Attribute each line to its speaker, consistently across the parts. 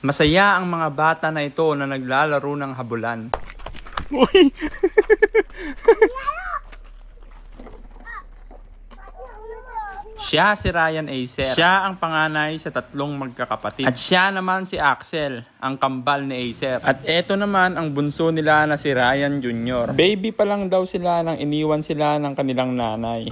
Speaker 1: Masaya ang mga bata na ito na naglalaro ng habulan. Uy! Siya si Ryan Acer. Siya ang panganay sa tatlong magkakapatid. At siya naman si Axel, ang kambal ni Acer. At eto naman ang bunso nila na si Ryan Jr. Baby pa lang daw sila nang iniwan sila ng kanilang nanay.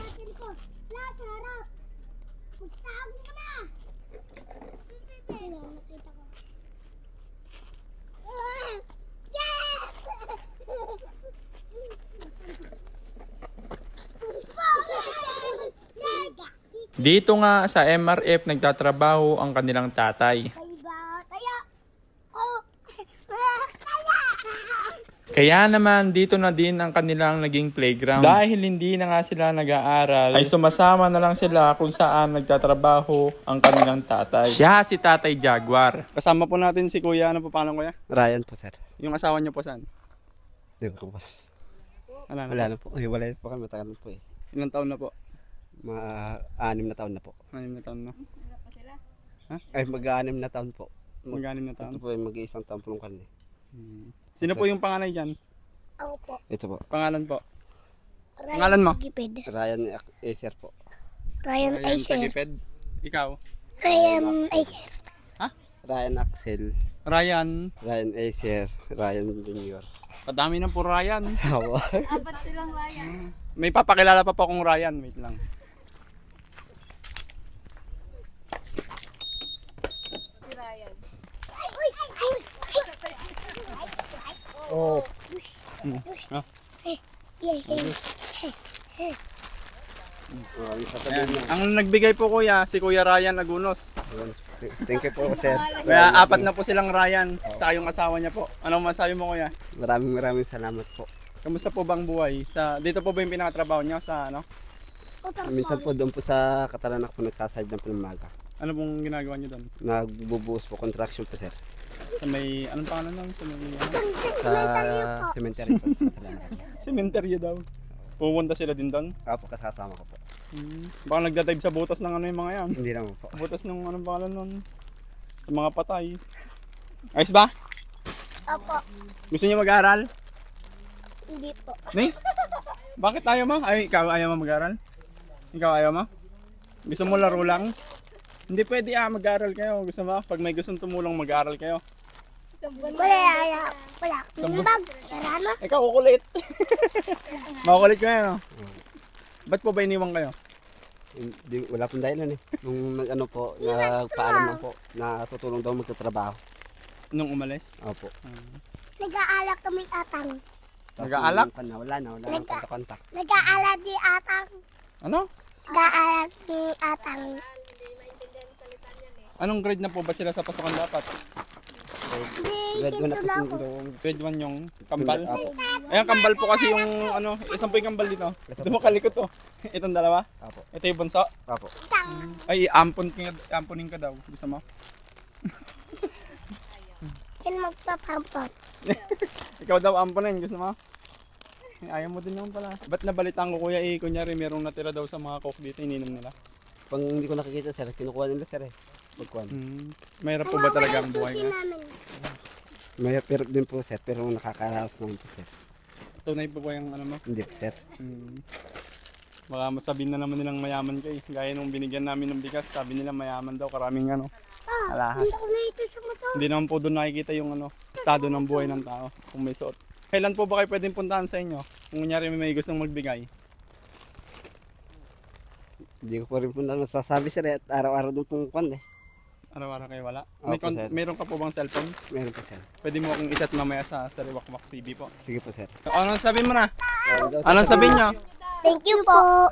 Speaker 1: Dito nga sa MRF nagtatrabaho ang kanilang tatay. Kaya naman dito na din ang kanilang naging playground. Dahil hindi na nga sila nag-aaral, ay sumasama na lang sila kung saan nagtatrabaho ang kanilang tatay. Siya si Tatay Jaguar. Kasama po natin si Kuya. Ano po pangalan, Kuya?
Speaker 2: Ryan po, sir.
Speaker 1: Yung asawa niyo po saan?
Speaker 2: Hindi ko po.
Speaker 1: Wala
Speaker 2: na po. Wala po kami, matagal na po eh.
Speaker 1: Ilang taon na po?
Speaker 2: Mga 6 na taon na po.
Speaker 1: 6 na taon na?
Speaker 2: Ha? Ay, mag-6 na taon po.
Speaker 1: Mag-6 na taon?
Speaker 2: Ito po ay mag-1 taon po ng kanil.
Speaker 1: Sino po yung panganay dyan?
Speaker 3: Ako po.
Speaker 2: Ito po.
Speaker 1: Pangalan po? Pangalan mo?
Speaker 3: Gipid.
Speaker 2: Ryan Acer po.
Speaker 3: Ryan Acer.
Speaker 1: Sagiped. Ikaw?
Speaker 3: Ryan Acer.
Speaker 1: Ha?
Speaker 2: Ryan Axel.
Speaker 1: Ryan.
Speaker 2: Ryan Acer. Ryan Jr.
Speaker 1: Kadami na po Ryan.
Speaker 2: Hawa.
Speaker 4: Apat silang Ryan.
Speaker 1: May papakilala pa po akong Ryan. Wait lang.
Speaker 4: Si Ryan.
Speaker 2: Oh.
Speaker 1: Ah. Ayan. Ang nagbigay po kuya, si Kuya Ryan Agunos.
Speaker 2: Thank you po, sir.
Speaker 1: Kaya 4 na po silang Ryan sa yung asawa niya po. Ano masabi mo kuya?
Speaker 2: Maraming salamat po.
Speaker 1: Kamusta po bang buhay? Dito po ba yung pinakatrabaho niyo sa ano?
Speaker 2: Minsan po doon po sa Kataranak po nagsaside ng pulmaga.
Speaker 1: Ano pong ginagawa niyo doon?
Speaker 2: Nagbubuhos po construction po, sir.
Speaker 1: Sa may, anong pangalan nun? Sa may,
Speaker 2: Sa cemetery po sa Kataranak.
Speaker 1: cemetery daw. Pupunta sila din doon?
Speaker 2: Ako kasama ko po.
Speaker 1: Baka nagdadive sa butas ng ano yung mga yan.
Speaker 2: Hindi naman po.
Speaker 1: Butas ng anong pangalan nun? Sa mga patay. Ayos ba?
Speaker 3: Opo.
Speaker 1: Gusto niyo mag-aral?
Speaker 3: Hindi po.
Speaker 1: Ni? Bakit ayaw mo? Ay, ikaw ayaw mo mag-aral? Ikaw ayaw mo? Gusto mo laro lang? Hindi pwede mag-aral kayo. Gusto mo? Pag may gustong tumulong mag-aral kayo.
Speaker 3: Wala. Bag. Sarama.
Speaker 1: Ikaw kukulit. Makukulit ko yan, no? Ba't po ba iniwan kayo?
Speaker 2: Hindi, wala pong dahilan eh. Nung ano po, nagpaalam lang po na tutulong daw magtatrabaho.
Speaker 1: Nung umalis?
Speaker 2: Opo.
Speaker 3: Nag-aalak kami atang.
Speaker 1: Nag-aalak?
Speaker 2: Wala na kontak.
Speaker 3: Nag-aalak di atang.
Speaker 1: Ano?
Speaker 3: Nag-aalak di atang.
Speaker 1: Anong grade na po ba sila sa pasukan dapat?
Speaker 2: Grade 1 na po
Speaker 3: lang.
Speaker 1: Grade 1 yung kambal?
Speaker 2: Opo.
Speaker 1: Ayan, kambal po kasi yung ano, isang po yung kambal dito. Ito mo kalikot to. Itong dalawa?
Speaker 2: Opo.
Speaker 1: Ito yung bunso?
Speaker 2: Opo.
Speaker 1: Ay, ampunin ka daw. Gusto mo?
Speaker 3: Yan magpapampot.
Speaker 1: Ikaw daw ampunin. Gusto mo? Ayaw mo din naman pala. Ba't nabalitaan ko kuya kunyari merong natira daw sa mga coke dito, ininom nila?
Speaker 2: Pag hindi ko nakikita, sir, kinukuha nila, sir eh. Pagkuhan.
Speaker 1: Mahirap po ba talaga ang buhay nga?
Speaker 2: May pero din po, sir, pero nakakaraos naman po, sir.
Speaker 1: Tunay po ba yung ano mo?
Speaker 2: Hindi po, sir.
Speaker 1: Baka masabihin na naman nilang mayaman kayo. Gaya nung binigyan namin ng bigas, sabi nila mayaman daw, karaming ano, alahas. Hindi naman po doon nakikita yung ano, estado ng buhay ng tao kung may suot. Kailan po ba kayo pwedeng puntahan sa inyo? Kung kunyari may gustong magbigay?
Speaker 2: Hindi ko pa rin po nasasabi, sir, at araw-araw doon pong kwan eh.
Speaker 1: Araw-araw kayo wala?
Speaker 2: Opo, sir.
Speaker 1: Meron ka po bang cellphone?
Speaker 2: Meron po, sir.
Speaker 1: Pwede mo akong i-chat mamaya sa Sariwakwak TV po.
Speaker 2: Sige po, sir.
Speaker 1: Anong sabihin mo na? Anong sabihin nyo?
Speaker 3: Thank you po.